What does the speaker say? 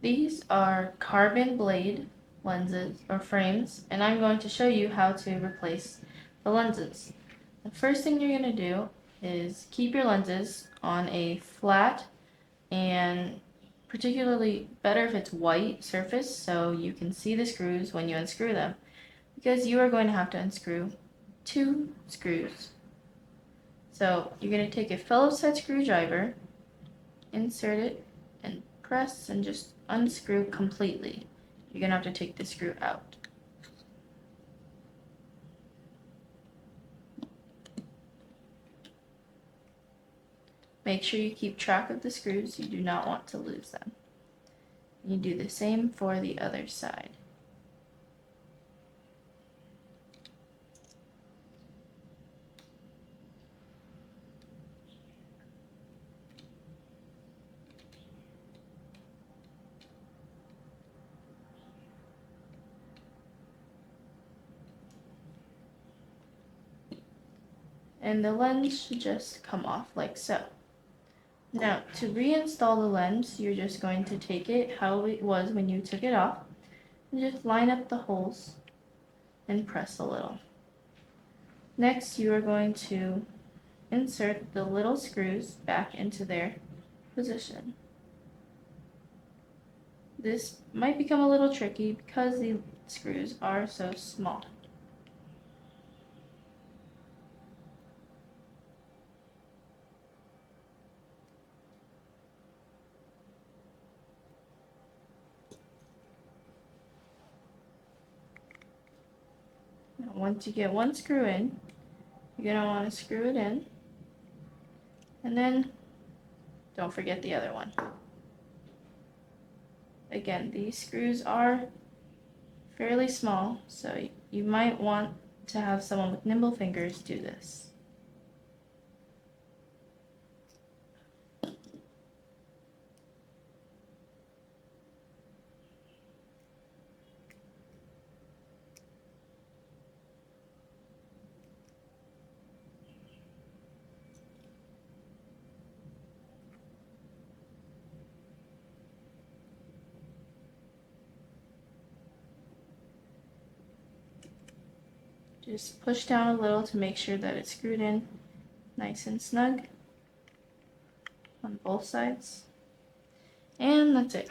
These are carbon blade lenses or frames, and I'm going to show you how to replace the lenses. The first thing you're going to do is keep your lenses on a flat and particularly better if it's white surface so you can see the screws when you unscrew them, because you are going to have to unscrew 2 screws. So you're going to take a Phillips head screwdriver, insert it, and press and just unscrew completely. You're going to have to take the screw out. Make sure you keep track of the screws. You do not want to lose them. You do the same for the other side. And the lens should just come off like so. Now, to reinstall the lens, you're just going to take it how it was when you took it off, and just line up the holes and press a little. Next, you are going to insert the little screws back into their position. This might become a little tricky because the screws are so small. Now, once you get one screw in, you're going to want to screw it in, and then don't forget the other one. Again, these screws are fairly small, so you might want to have someone with nimble fingers do this. Just push down a little to make sure that it's screwed in nice and snug on both sides. And that's it.